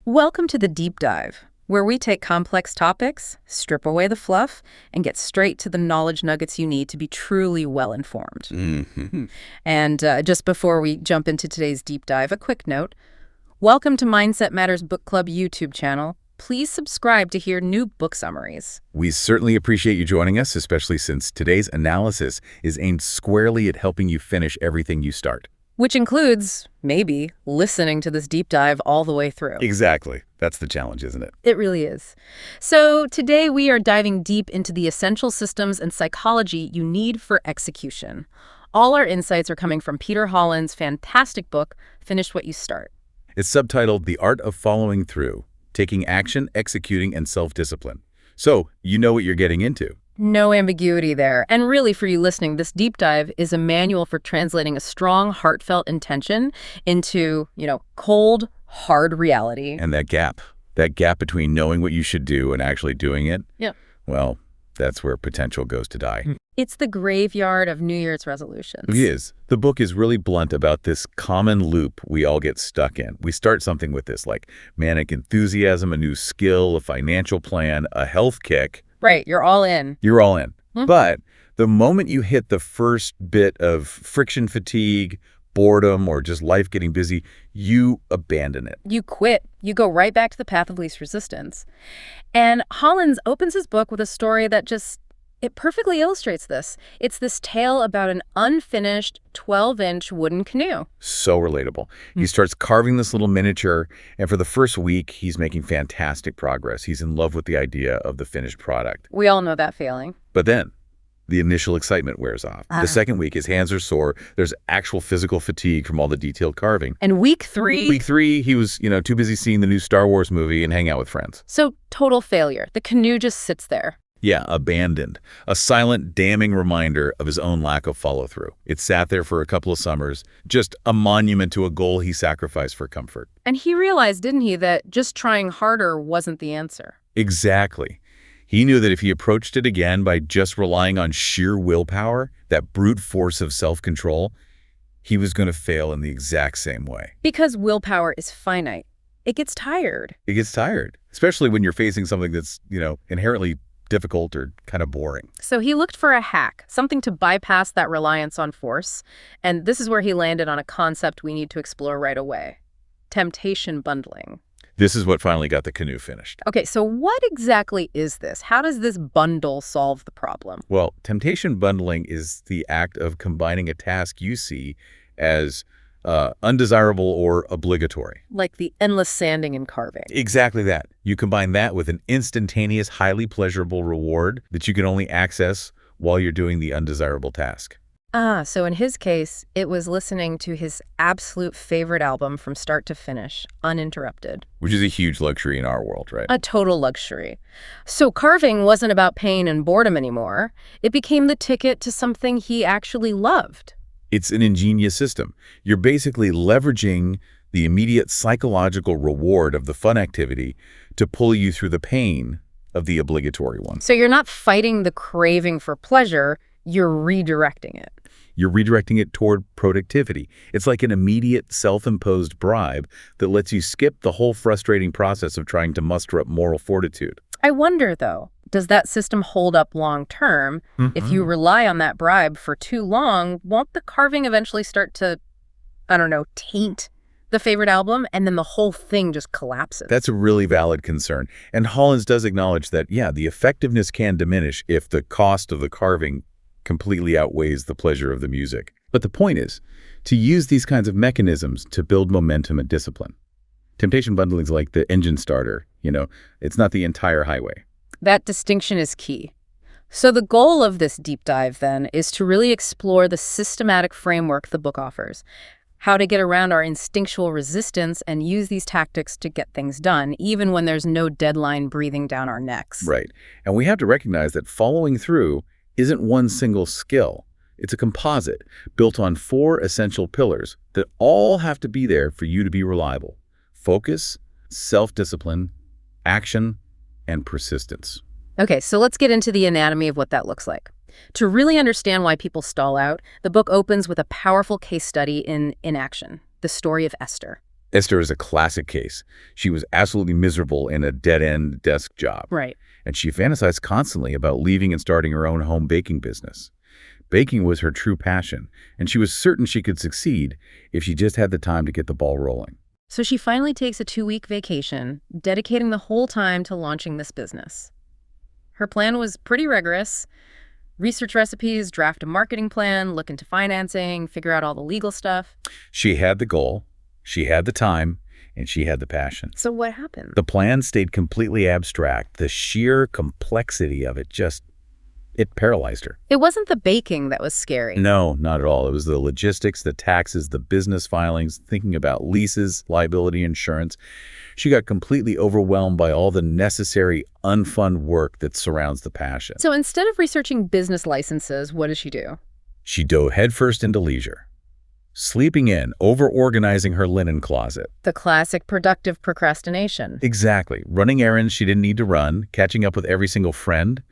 Welcome to the Deep Dive, where we take complex topics, strip away the fluff, and get straight to the knowledge nuggets you need to be truly well-informed. Mm-hmm. And just before we jump into today's deep dive, a quick note. Welcome to Mindset Matters Book Club YouTube channel. Please subscribe to hear new book summaries. We certainly appreciate you joining us, especially since today's analysis is aimed squarely at helping you finish everything you start. Which includes, maybe, listening to this deep dive all the way through. Exactly. That's the challenge, isn't it? It really is. So today we are diving deep into the essential systems and psychology you need for execution. All our insights are coming from Peter Hollins' fantastic book, Finish What You Start. It's subtitled The Art of Following Through, Taking Action, Executing, and Self-Discipline. So you know what you're getting into. No ambiguity there. And really, for you listening, this deep dive is a manual for translating a strong, heartfelt intention into, cold, hard reality. And that gap between knowing what you should do and actually doing it, well, that's where potential goes to die. It's the graveyard of New Year's resolutions. It is. The book is really blunt about this common loop we all get stuck in. We start something with this, like manic enthusiasm, a new skill, a financial plan, a health kick. Right, you're all in. You're all in. But the moment you hit the first bit of friction fatigue, boredom, or just life getting busy, you abandon it. You quit. You go right back to the path of least resistance. And Hollins opens his book with a story that it perfectly illustrates this. It's this tale about an unfinished 12-inch wooden canoe. So relatable. He starts carving this little miniature, and for the first week, he's making fantastic progress. He's in love with the idea of the finished product. We all know that feeling. But then, the initial excitement wears off. The second week, his hands are sore. There's actual physical fatigue from all the detailed carving. And week three, he was, too busy seeing the new Star Wars movie and hanging out with friends. So total failure. The canoe just sits there. Yeah, abandoned. A silent, damning reminder of his own lack of follow-through. It sat there for a couple of summers, just a monument to a goal he sacrificed for comfort. And he realized, didn't he, that just trying harder wasn't the answer. Exactly. He knew that if he approached it again by just relying on sheer willpower, that brute force of self-control, he was going to fail in the exact same way. Because willpower is finite. It gets tired. It gets tired, especially when you're facing something that's, inherently difficult or kind of boring. So he looked for a hack, something to bypass that reliance on force. And this is where he landed on a concept we need to explore right away. Temptation bundling. This is what finally got the canoe finished. Okay, so what exactly is this? How does this bundle solve the problem? Well, temptation bundling is the act of combining a task you see as undesirable or obligatory. Like the endless sanding and carving. Exactly that. You combine that with an instantaneous, highly pleasurable reward that you can only access while you're doing the undesirable task. So in his case, it was listening to his absolute favorite album from start to finish, uninterrupted. Which is a huge luxury in our world, right? A total luxury. So carving wasn't about pain and boredom anymore. It became the ticket to something he actually loved. It's an ingenious system. You're basically leveraging the immediate psychological reward of the fun activity to pull you through the pain of the obligatory one. So you're not fighting the craving for pleasure, you're redirecting it. You're redirecting it toward productivity. It's like an immediate self-imposed bribe that lets you skip the whole frustrating process of trying to muster up moral fortitude. I wonder, though, does that system hold up long term? If you rely on that bribe for too long, won't the carving eventually start to, taint the favorite album, and then the whole thing just collapses? That's a really valid concern. And Hollins does acknowledge that, the effectiveness can diminish if the cost of the carving completely outweighs the pleasure of the music. But the point is to use these kinds of mechanisms to build momentum and discipline. Temptation bundling is like the engine starter, it's not the entire highway. That distinction is key. So the goal of this deep dive, then, is to really explore the systematic framework the book offers, how to get around our instinctual resistance and use these tactics to get things done, even when there's no deadline breathing down our necks. Right. And we have to recognize that following through isn't one single skill. It's a composite built on 4 essential pillars that all have to be there for you to be reliable: focus, self-discipline, action, and persistence. Okay, so let's get into the anatomy of what that looks like. To really understand why people stall out, the book opens with a powerful case study in Action, the story of Esther. Esther is a classic case. She was absolutely miserable in a dead-end desk job. Right. And she fantasized constantly about leaving and starting her own home baking business. Baking was her true passion, and she was certain she could succeed if she just had the time to get the ball rolling. So she finally takes a 2-week vacation, dedicating the whole time to launching this business. Her plan was pretty rigorous. Research recipes, draft a marketing plan, look into financing, figure out all the legal stuff. She had the goal, she had the time, and she had the passion. So what happened? The plan stayed completely abstract. The sheer complexity of it it paralyzed her. It wasn't the baking that was scary. No, not at all. It was the logistics, the taxes, the business filings, thinking about leases, liability insurance. She got completely overwhelmed by all the necessary, unfun work that surrounds the passion. So instead of researching business licenses, what does she do? She dove headfirst into leisure. Sleeping in, over-organizing her linen closet. The classic productive procrastination. Exactly. Running errands she didn't need to run, catching up with every single friend.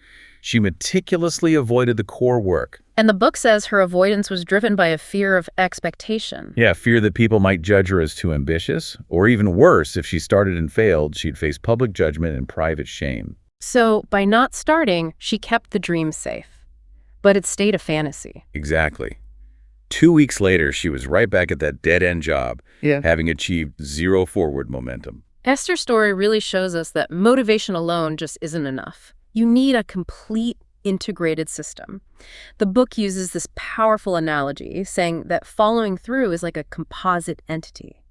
She meticulously avoided the core work. And the book says her avoidance was driven by a fear of expectation. Yeah, fear that people might judge her as too ambitious, or even worse, if she started and failed, she'd face public judgment and private shame. So by not starting, she kept the dream safe. But it stayed a fantasy. Exactly. 2 weeks later, she was right back at that dead-end job, having achieved zero forward momentum. Esther's story really shows us that motivation alone just isn't enough. You need a complete, integrated system. The book uses this powerful analogy, saying that following through is like a composite entity,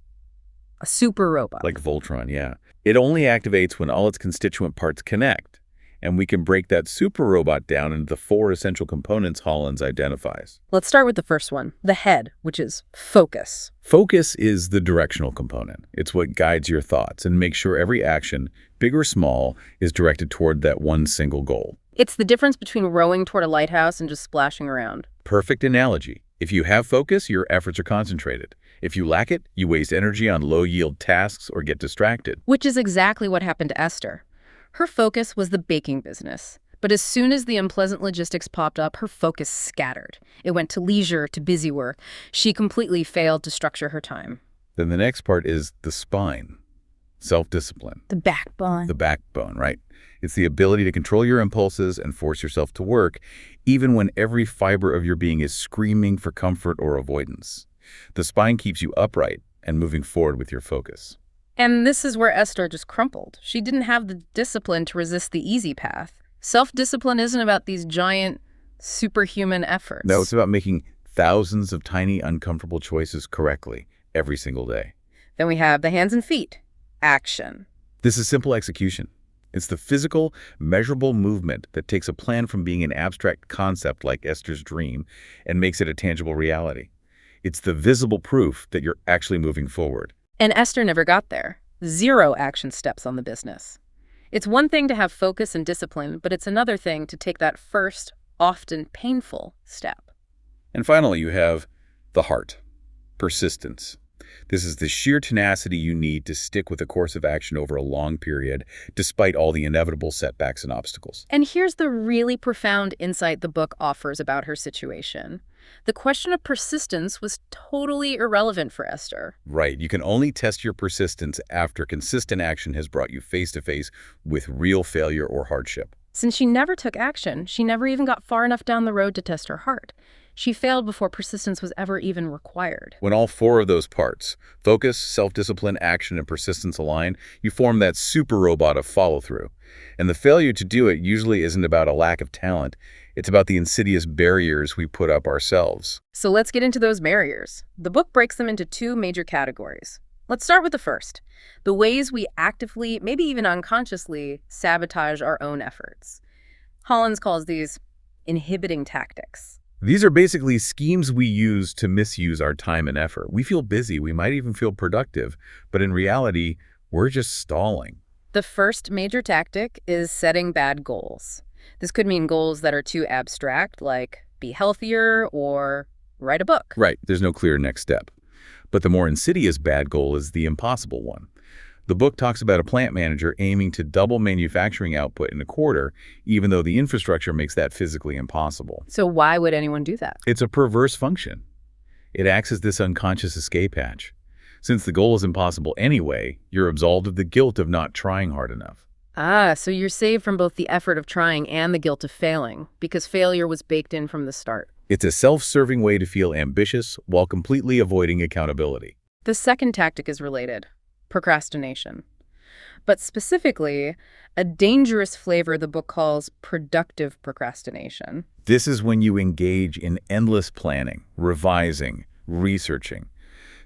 a super robot. Like Voltron, yeah. It only activates when all its constituent parts connect, and we can break that super robot down into the 4 essential components Hollins identifies. Let's start with the first one, the head, which is focus. Focus is the directional component. It's what guides your thoughts and makes sure every action, big or small, is directed toward that one single goal. It's the difference between rowing toward a lighthouse and just splashing around. Perfect analogy. If you have focus, your efforts are concentrated. If you lack it, you waste energy on low-yield tasks or get distracted. Which is exactly what happened to Esther. Her focus was the baking business. But as soon as the unpleasant logistics popped up, her focus scattered. It went to leisure, to busy work. She completely failed to structure her time. Then the next part is the spine, self-discipline. The backbone. The backbone, right? It's the ability to control your impulses and force yourself to work, even when every fiber of your being is screaming for comfort or avoidance. The spine keeps you upright and moving forward with your focus. And this is where Esther just crumpled. She didn't have the discipline to resist the easy path. Self-discipline isn't about these giant, superhuman efforts. No, it's about making thousands of tiny, uncomfortable choices correctly every single day. Then we have the hands and feet. Action. This is simple execution. It's the physical, measurable movement that takes a plan from being an abstract concept like Esther's dream and makes it a tangible reality. It's the visible proof that you're actually moving forward. And Esther never got there. 0 action steps on the business. It's one thing to have focus and discipline, but it's another thing to take that first, often painful step. And finally, you have the heart, persistence. This is the sheer tenacity you need to stick with a course of action over a long period, despite all the inevitable setbacks and obstacles. And here's the really profound insight the book offers about her situation. The question of persistence was totally irrelevant for Esther. Right. You can only test your persistence after consistent action has brought you face-to-face with real failure or hardship. Since she never took action, she never even got far enough down the road to test her heart. She failed before persistence was ever even required. When all 4 of those parts, focus, self-discipline, action, and persistence align, you form that super robot of follow-through. And the failure to do it usually isn't about a lack of talent. It's about the insidious barriers we put up ourselves. So let's get into those barriers. The book breaks them into 2 major categories. Let's start with the first, the ways we actively, maybe even unconsciously, sabotage our own efforts. Hollins calls these inhibiting tactics. These are basically schemes we use to misuse our time and effort. We feel busy, we might even feel productive, but in reality, we're just stalling. The first major tactic is setting bad goals. This could mean goals that are too abstract, like be healthier or write a book. Right, there's no clear next step. But the more insidious bad goal is the impossible one. The book talks about a plant manager aiming to double manufacturing output in a quarter, even though the infrastructure makes that physically impossible. So why would anyone do that? It's a perverse function. It acts as this unconscious escape hatch. Since the goal is impossible anyway, you're absolved of the guilt of not trying hard enough. Ah, so you're saved from both the effort of trying and the guilt of failing, because failure was baked in from the start. It's a self-serving way to feel ambitious while completely avoiding accountability. The second tactic is related: procrastination. But specifically, a dangerous flavor the book calls productive procrastination. This is when you engage in endless planning, revising, researching,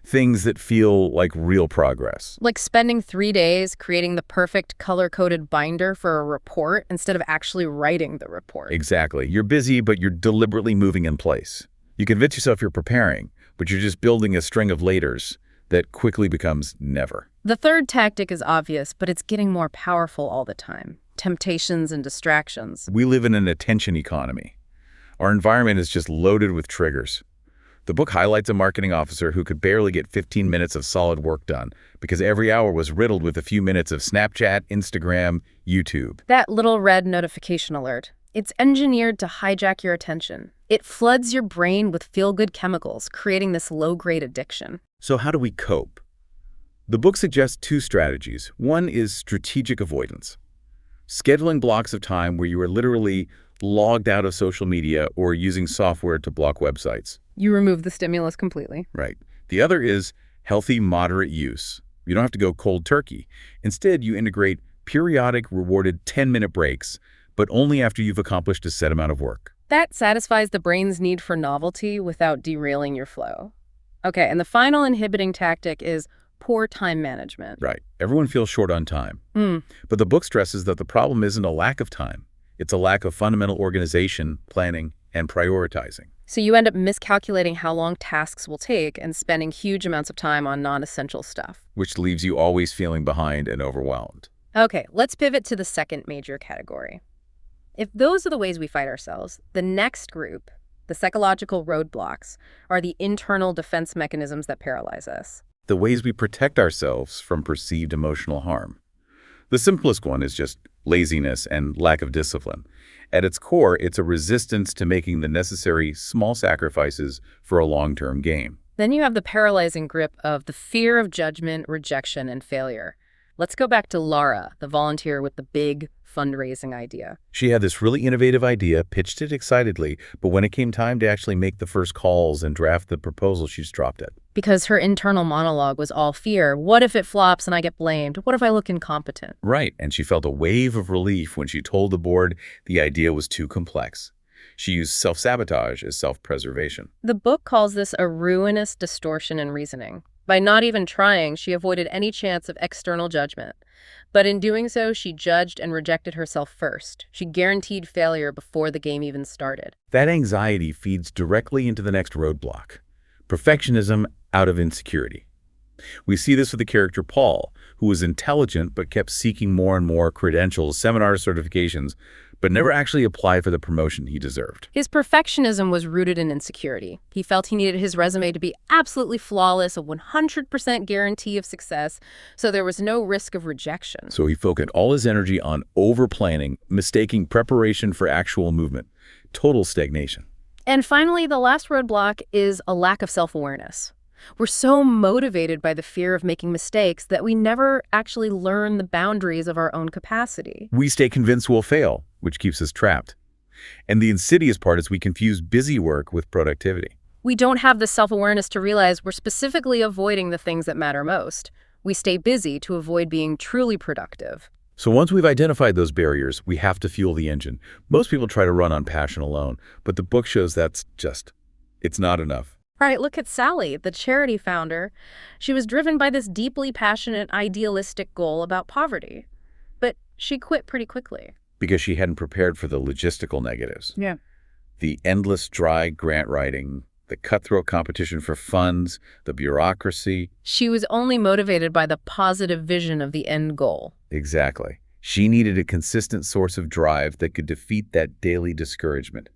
things that feel like real progress. Like spending 3 days creating the perfect color-coded binder for a report instead of actually writing the report. Exactly. You're busy, but you're deliberately moving in place. You convince yourself you're preparing, but you're just building a string of laters that quickly becomes never. The third tactic is obvious, but it's getting more powerful all the time. Temptations and distractions. We live in an attention economy. Our environment is just loaded with triggers. The book highlights a marketing officer who could barely get 15 minutes of solid work done because every hour was riddled with a few minutes of Snapchat, Instagram, YouTube. That little red notification alert. It's engineered to hijack your attention. It floods your brain with feel-good chemicals, creating this low-grade addiction. So how do we cope? The book suggests two strategies. One is strategic avoidance, scheduling blocks of time where you are literally logged out of social media or using software to block websites. You remove the stimulus completely. Right. The other is healthy, moderate use. You don't have to go cold turkey. Instead, you integrate periodic, rewarded 10-minute breaks, but only after you've accomplished a set amount of work. That satisfies the brain's need for novelty without derailing your flow. Okay, and the final inhibiting tactic is poor time management. Right. Everyone feels short on time. But the book stresses that the problem isn't a lack of time. It's a lack of fundamental organization, planning, and prioritizing. So you end up miscalculating how long tasks will take and spending huge amounts of time on non-essential stuff. Which leaves you always feeling behind and overwhelmed. Okay, let's pivot to the second major category. If those are the ways we fight ourselves, the next group, the psychological roadblocks, are the internal defense mechanisms that paralyze us. The ways we protect ourselves from perceived emotional harm. The simplest one is just laziness and lack of discipline. At its core, it's a resistance to making the necessary small sacrifices for a long-term gain. Then you have the paralyzing grip of the fear of judgment, rejection, and failure. Let's go back to Laura, the volunteer with the big fundraising idea. She had this really innovative idea, pitched it excitedly, but when it came time to actually make the first calls and draft the proposal, she just dropped it. Because her internal monologue was all fear. What if it flops and I get blamed? What if I look incompetent? Right, and she felt a wave of relief when she told the board the idea was too complex. She used self-sabotage as self-preservation. The book calls this a ruinous distortion in reasoning. By not even trying, she avoided any chance of external judgment. But in doing so, she judged and rejected herself first. She guaranteed failure before the game even started. That anxiety feeds directly into the next roadblock: perfectionism out of insecurity. We see this with the character Paul, who was intelligent but kept seeking more and more credentials, seminars, certifications, but never actually applied for the promotion he deserved. His perfectionism was rooted in insecurity. He felt he needed his resume to be absolutely flawless, a 100% guarantee of success, so there was no risk of rejection. So he focused all his energy on over-planning, mistaking preparation for actual movement. Total stagnation. And finally, the last roadblock is a lack of self-awareness. We're so motivated by the fear of making mistakes that we never actually learn the boundaries of our own capacity. We stay convinced we'll fail, which keeps us trapped. And the insidious part is we confuse busy work with productivity. We don't have the self-awareness to realize we're specifically avoiding the things that matter most. We stay busy to avoid being truly productive. So once we've identified those barriers, we have to fuel the engine. Most people try to run on passion alone, but the book shows it's not enough. Right, look at Sally, the charity founder. She was driven by this deeply passionate, idealistic goal about poverty. But she quit pretty quickly. Because she hadn't prepared for the logistical negatives. Yeah. The endless dry grant writing, the cutthroat competition for funds, the bureaucracy. She was only motivated by the positive vision of the end goal. Exactly. She needed a consistent source of drive that could defeat that daily discouragement.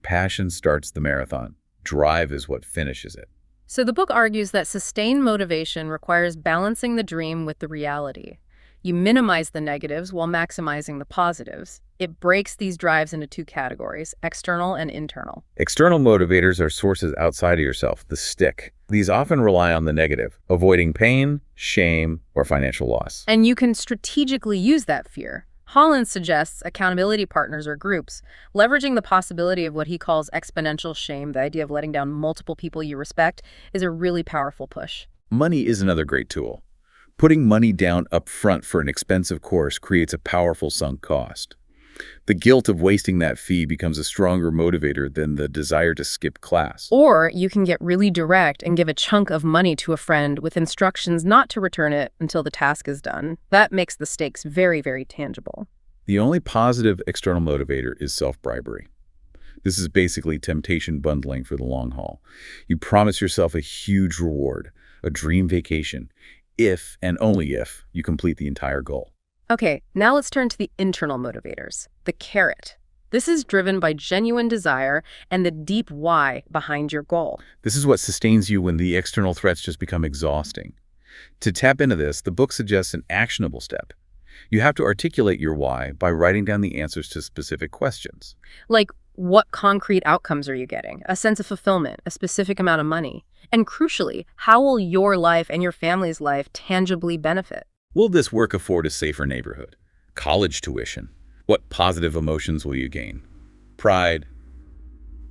Passion starts the marathon. Drive is what finishes it. So the book argues that sustained motivation requires balancing the dream with the reality. You minimize the negatives while maximizing the positives. It breaks these drives into two categories, external and internal. External motivators are sources outside of yourself, the stick. These often rely on the negative, avoiding pain, shame, or financial loss. And you can strategically use that fear. Hollins suggests accountability partners or groups, leveraging the possibility of what he calls exponential shame, the idea of letting down multiple people you respect, is a really powerful push. Money is another great tool. Putting money down up front for an expensive course creates a powerful sunk cost. The guilt of wasting that fee becomes a stronger motivator than the desire to skip class. Or you can get really direct and give a chunk of money to a friend with instructions not to return it until the task is done. That makes the stakes very, very tangible. The only positive external motivator is self-bribery. This is basically temptation bundling for the long haul. You promise yourself a huge reward, a dream vacation, if and only if you complete the entire goal. Okay, now let's turn to the internal motivators, the carrot. This is driven by genuine desire and the deep why behind your goal. This is what sustains you when the external threats just become exhausting. To tap into this, the book suggests an actionable step. You have to articulate your why by writing down the answers to specific questions. Like, what concrete outcomes are you getting? A sense of fulfillment, a specific amount of money? And crucially, how will your life and your family's life tangibly benefit? Will this work afford a safer neighborhood? College tuition? What positive emotions will you gain? Pride,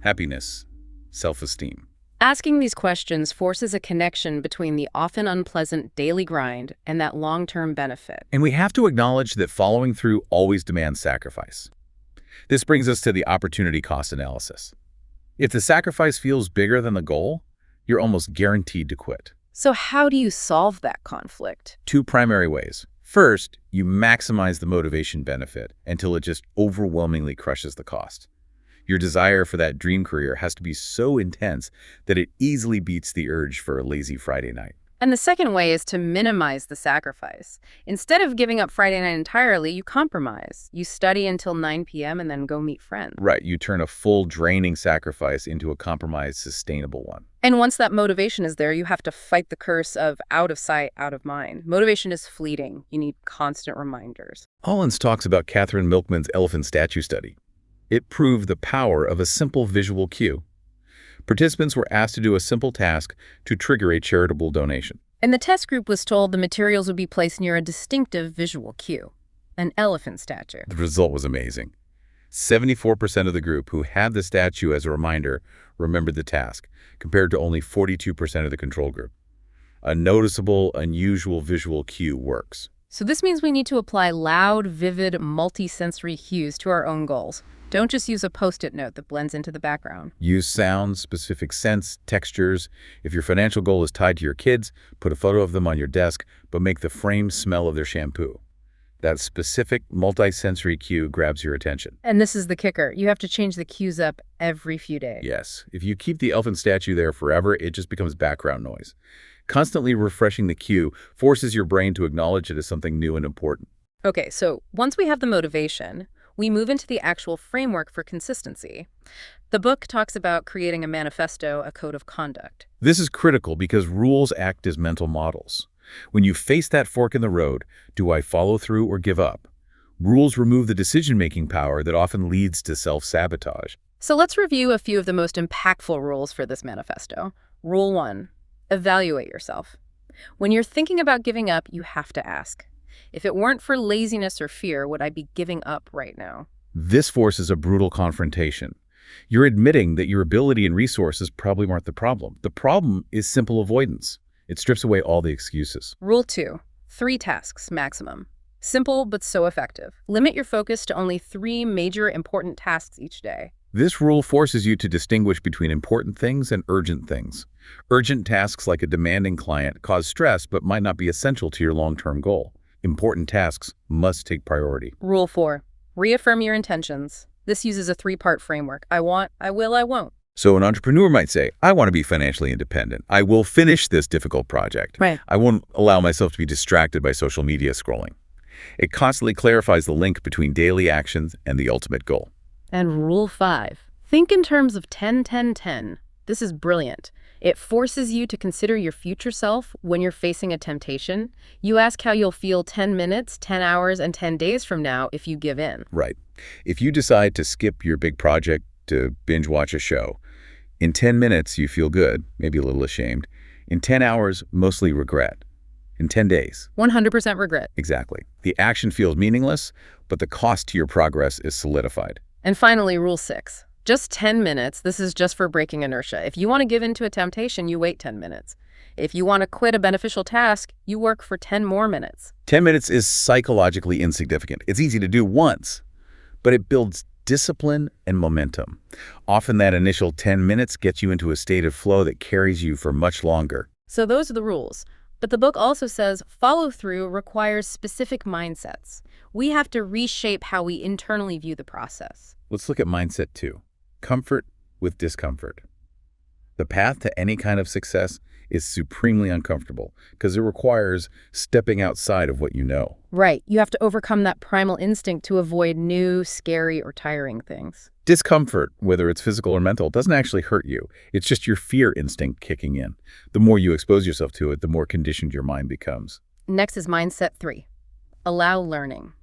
happiness, self-esteem. Asking these questions forces a connection between the often unpleasant daily grind and that long-term benefit. And we have to acknowledge that following through always demands sacrifice. This brings us to the opportunity cost analysis. If the sacrifice feels bigger than the goal, you're almost guaranteed to quit. So how do you solve that conflict? Two primary ways. First, you maximize the motivation benefit until it just overwhelmingly crushes the cost. Your desire for that dream career has to be so intense that it easily beats the urge for a lazy Friday night. And the second way is to minimize the sacrifice. Instead of giving up Friday night entirely, you compromise. You study until 9 p.m. and then go meet friends. Right, you turn a full draining sacrifice into a compromised, sustainable one. And once that motivation is there, you have to fight the curse of out of sight, out of mind. Motivation is fleeting. You need constant reminders. Hollins talks about Catherine Milkman's elephant statue study. It proved the power of a simple visual cue. Participants were asked to do a simple task to trigger a charitable donation. And the test group was told the materials would be placed near a distinctive visual cue, an elephant statue. The result was amazing. 74% of the group who had the statue as a reminder remembered the task, compared to only 42% of the control group. A noticeable, unusual visual cue works. So this means we need to apply loud, vivid, multi-sensory cues to our own goals. Don't just use a Post-it note that blends into the background. Use sounds, specific scents, textures. If your financial goal is tied to your kids, put a photo of them on your desk, but make the frame smell of their shampoo. That specific multi-sensory cue grabs your attention. And this is the kicker. You have to change the cues up every few days. Yes. If you keep the elephant statue there forever, it just becomes background noise. Constantly refreshing the cue forces your brain to acknowledge it as something new and important. Okay, so once we have the motivation, we move into the actual framework for consistency. The book talks about creating a manifesto, a code of conduct. This is critical because rules act as mental models. When you face that fork in the road, do I follow through or give up? Rules remove the decision-making power that often leads to self-sabotage. So let's review a few of the most impactful rules for this manifesto. Rule 1, evaluate yourself. When you're thinking about giving up, you have to ask, if it weren't for laziness or fear, would I be giving up right now? This forces a brutal confrontation. You're admitting that your ability and resources probably weren't the problem. The problem is simple avoidance. It strips away all the excuses. Rule 2, 3 tasks maximum. Simple, but so effective. Limit your focus to only 3 major important tasks each day. This rule forces you to distinguish between important things and urgent things. Urgent tasks like a demanding client cause stress but might not be essential to your long-term goal. Important tasks must take priority. Rule 4, reaffirm your intentions. This uses a 3-part framework. I want, I will, I won't. So an entrepreneur might say, I want to be financially independent. I will finish this difficult project. Right. I won't allow myself to be distracted by social media scrolling. It constantly clarifies the link between daily actions and the ultimate goal. And rule 5, think in terms of 10-10-10. This is brilliant. It forces you to consider your future self when you're facing a temptation. You ask how you'll feel 10 minutes, 10 hours, and 10 days from now if you give in. Right. If you decide to skip your big project to binge watch a show, in 10 minutes you feel good, maybe a little ashamed. In 10 hours, mostly regret. In 10 days. 100% regret. Exactly. The action feels meaningless, but the cost to your progress is solidified. And finally, rule 6. Just 10 minutes. This is just for breaking inertia. If you want to give in to a temptation, you wait 10 minutes. If you want to quit a beneficial task, you work for 10 more minutes. 10 minutes is psychologically insignificant. It's easy to do once, but it builds discipline and momentum. Often that initial 10 minutes gets you into a state of flow that carries you for much longer. So those are the rules. But the book also says follow-through requires specific mindsets. We have to reshape how we internally view the process. Let's look at mindset 2. Comfort with discomfort. The path to any kind of success is supremely uncomfortable because it requires stepping outside of what you know. Right. You have to overcome that primal instinct to avoid new, scary, or tiring things. Discomfort, whether it's physical or mental, doesn't actually hurt you. It's just your fear instinct kicking in. The more you expose yourself to it, the more conditioned your mind becomes. Next is mindset 3. Allow learning.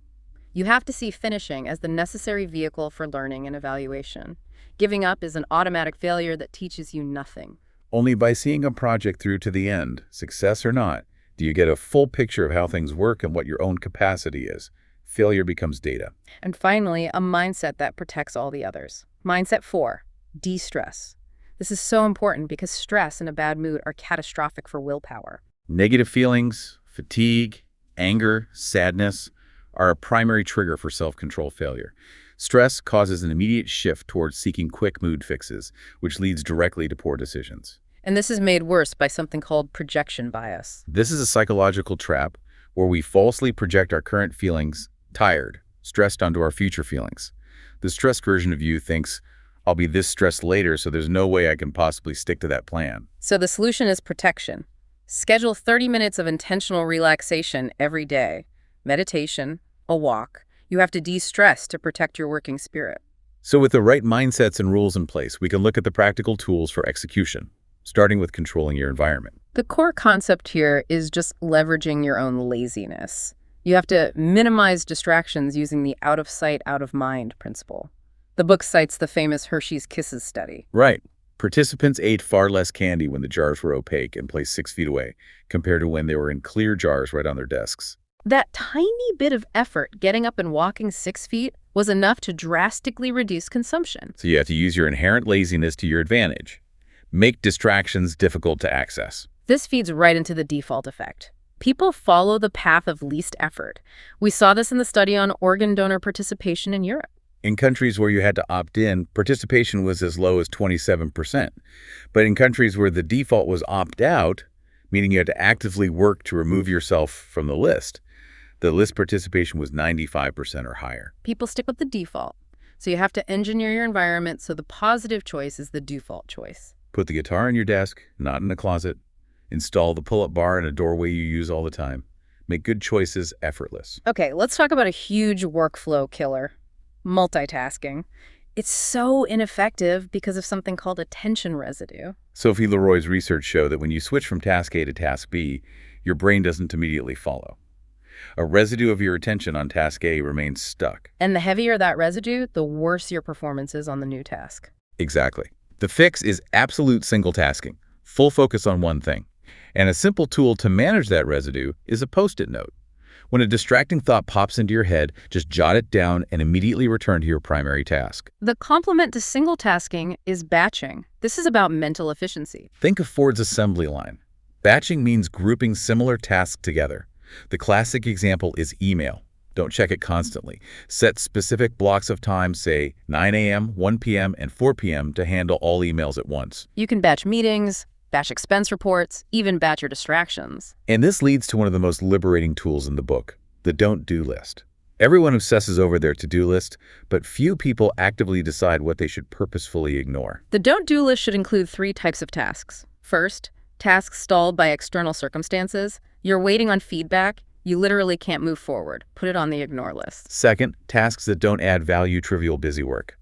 You have to see finishing as the necessary vehicle for learning and evaluation. Giving up is an automatic failure that teaches you nothing. Only by seeing a project through to the end, success or not, do you get a full picture of how things work and what your own capacity is. Failure becomes data. And finally, a mindset that protects all the others. Mindset 4, de-stress. This is so important because stress and a bad mood are catastrophic for willpower. Negative feelings, fatigue, anger, sadness are a primary trigger for self-control failure. Stress causes an immediate shift towards seeking quick mood fixes, which leads directly to poor decisions. And this is made worse by something called projection bias. This is a psychological trap where we falsely project our current feelings, tired, stressed, onto our future feelings. The stressed version of you thinks, I'll be this stressed later, so there's no way I can possibly stick to that plan. So the solution is protection. Schedule 30 minutes of intentional relaxation every day. Meditation, a walk. You have to de-stress to protect your working spirit. So with the right mindsets and rules in place, we can look at the practical tools for execution, starting with controlling your environment. The core concept here is just leveraging your own laziness. You have to minimize distractions using the out of sight, out of mind principle. The book cites the famous Hershey's Kisses study. Right. Participants ate far less candy when the jars were opaque and placed 6 feet away, compared to when they were in clear jars right on their desks. That tiny bit of effort, getting up and walking 6 feet, was enough to drastically reduce consumption. So you have to use your inherent laziness to your advantage. Make distractions difficult to access. This feeds right into the default effect. People follow the path of least effort. We saw this in the study on organ donor participation in Europe. In countries where you had to opt in, participation was as low as 27%. But in countries where the default was opt out, meaning you had to actively work to remove yourself from the list participation was 95% or higher. People stick with the default. So you have to engineer your environment so the positive choice is the default choice. Put the guitar on your desk, not in a closet. Install the pull-up bar in a doorway you use all the time. Make good choices effortless. Okay, let's talk about a huge workflow killer, multitasking. It's so ineffective because of something called attention residue. Sophie Leroy's research showed that when you switch from task A to task B, your brain doesn't immediately follow. A residue of your attention on task A remains stuck. And the heavier that residue, the worse your performance is on the new task. Exactly. The fix is absolute single tasking, full focus on one thing. And a simple tool to manage that residue is a Post-it note. When a distracting thought pops into your head, just jot it down and immediately return to your primary task. The complement to single tasking is batching. This is about mental efficiency. Think of Ford's assembly line. Batching means grouping similar tasks together. The classic example is email. Don't check it constantly. Set specific blocks of time, say 9 a.m., 1 p.m., and 4 p.m. to handle all emails at once. You can batch meetings, batch expense reports, even batch your distractions. And this leads to one of the most liberating tools in the book, the don't-do list. Everyone obsesses over their to-do list, but few people actively decide what they should purposefully ignore. The don't-do list should include 3 types of tasks. First, tasks stalled by external circumstances. You're waiting on feedback. You literally can't move forward. Put it on the ignore list. Second, tasks that don't add value, trivial busy work.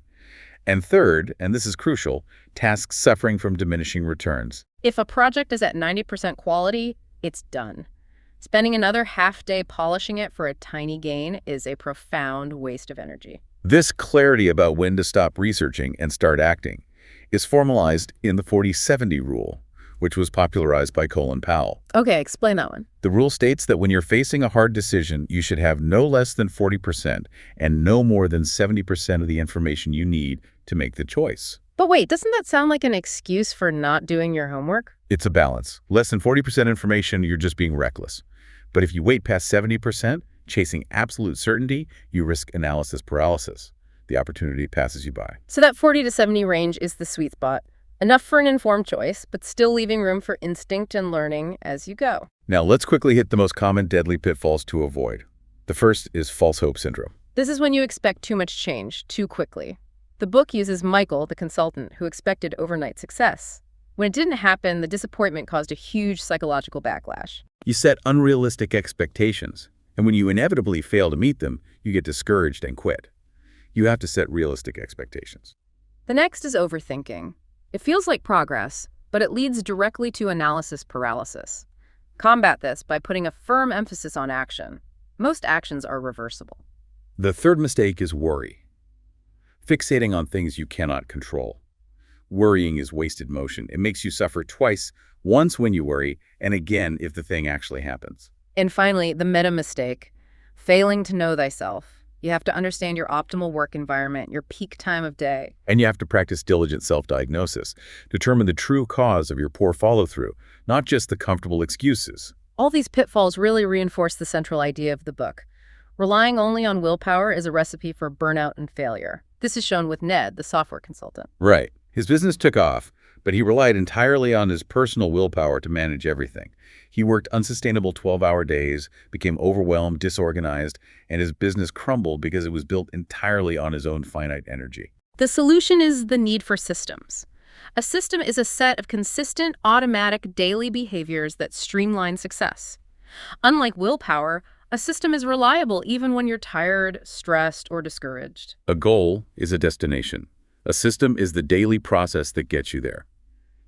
And third, and this is crucial, tasks suffering from diminishing returns. If a project is at 90% quality, it's done. Spending another half-day polishing it for a tiny gain is a profound waste of energy. This clarity about when to stop researching and start acting is formalized in the 40-70 rule, which was popularized by Colin Powell. Okay, explain that one. The rule states that when you're facing a hard decision, you should have no less than 40% and no more than 70% of the information you need to make the choice. But wait, doesn't that sound like an excuse for not doing your homework? It's a balance. Less than 40% information, you're just being reckless. But if you wait past 70%, chasing absolute certainty, you risk analysis paralysis. The opportunity passes you by. So that 40 to 70 range is the sweet spot. Enough for an informed choice, but still leaving room for instinct and learning as you go. Now let's quickly hit the most common deadly pitfalls to avoid. The first is false hope syndrome. This is when you expect too much change too quickly. The book uses Michael, the consultant, who expected overnight success. When it didn't happen, the disappointment caused a huge psychological backlash. You set unrealistic expectations, and when you inevitably fail to meet them, you get discouraged and quit. You have to set realistic expectations. The next is overthinking. It feels like progress, but it leads directly to analysis paralysis. Combat this by putting a firm emphasis on action. Most actions are reversible. The third mistake is worry. Fixating on things you cannot control. Worrying is wasted motion. It makes you suffer twice, once when you worry, and again if the thing actually happens. And finally, the meta mistake, failing to know thyself. You have to understand your optimal work environment, your peak time of day. And you have to practice diligent self-diagnosis. Determine the true cause of your poor follow-through, not just the comfortable excuses. All these pitfalls really reinforce the central idea of the book. Relying only on willpower is a recipe for burnout and failure. This is shown with Ned, the software consultant. Right. His business took off, but he relied entirely on his personal willpower to manage everything. He worked unsustainable 12-hour days, became overwhelmed, disorganized, and his business crumbled because it was built entirely on his own finite energy. The solution is the need for systems. A system is a set of consistent, automatic, daily behaviors that streamline success. Unlike willpower, a system is reliable even when you're tired, stressed, or discouraged. A goal is a destination. A system is the daily process that gets you there.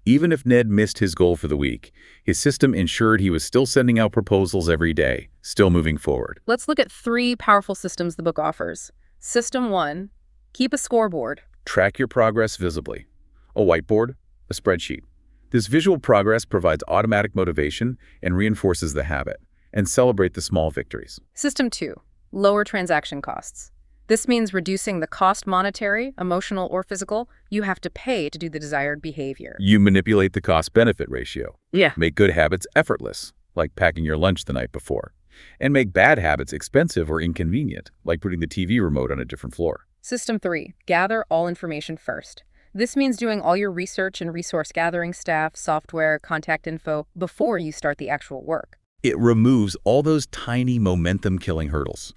Even if Ned missed his goal for the week, his system ensured he was still sending out proposals every day, still moving forward. Let's look at 3 powerful systems the book offers. System 1, keep a scoreboard. Track your progress visibly. A whiteboard, a spreadsheet. This visual progress provides automatic motivation and reinforces the habit. And celebrate the small victories. System 2, lower transaction costs. This means reducing the cost, monetary, emotional, or physical, you have to pay to do the desired behavior. You manipulate the cost-benefit ratio. Yeah. Make good habits effortless, like packing your lunch the night before. And make bad habits expensive or inconvenient, like putting the TV remote on a different floor. System 3, gather all information first. This means doing all your research and resource gathering, staff, software, contact info before you start the actual work. It removes all those tiny momentum-killing hurdles.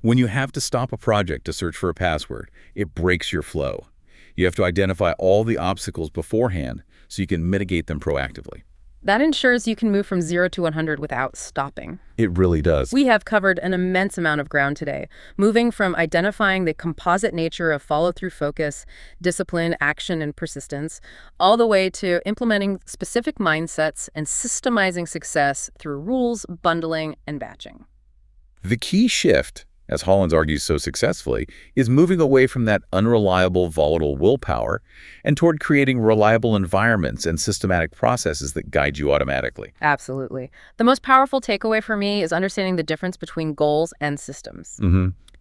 When you have to stop a project to search for a password, it breaks your flow. You have to identify all the obstacles beforehand so you can mitigate them proactively. That ensures you can move from 0 to 100 without stopping. It really does. We have covered an immense amount of ground today, moving from identifying the composite nature of follow-through focus, discipline, action, and persistence, all the way to implementing specific mindsets and systemizing success through rules, bundling, and batching. The key shift, as Hollins argues so successfully, is moving away from that unreliable, volatile willpower and toward creating reliable environments and systematic processes that guide you automatically. Absolutely. The most powerful takeaway for me is understanding the difference between goals and systems.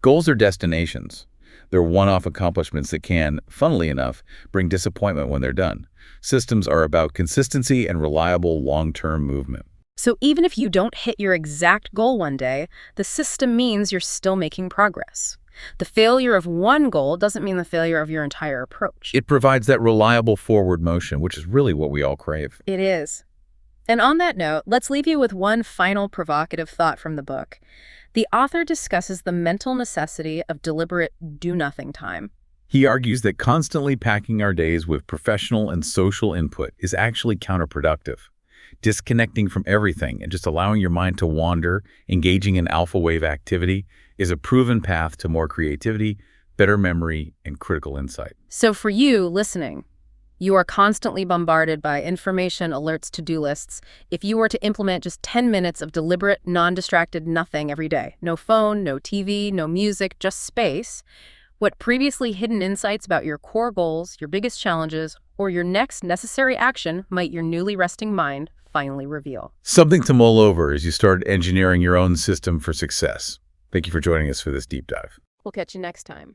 Goals are destinations. They're one-off accomplishments that can, funnily enough, bring disappointment when they're done. Systems are about consistency and reliable long-term movement. So even if you don't hit your exact goal one day, the system means you're still making progress. The failure of one goal doesn't mean the failure of your entire approach. It provides that reliable forward motion, which is really what we all crave. It is. And on that note, let's leave you with one final provocative thought from the book. The author discusses the mental necessity of deliberate do-nothing time. He argues that constantly packing our days with professional and social input is actually counterproductive. Disconnecting from everything and just allowing your mind to wander, engaging in alpha wave activity, is a proven path to more creativity, better memory, and critical insight. So for you listening, You are constantly bombarded by information, alerts, to-do lists. If you were to implement just 10 minutes of deliberate, non-distracted nothing every day, no phone, no TV, no music, just space, what previously hidden insights about your core goals, your biggest challenges, or your next necessary action might your newly resting mind finally reveal? Something to mull over as you start engineering your own system for success. Thank you for joining us for this deep dive. We'll catch you next time.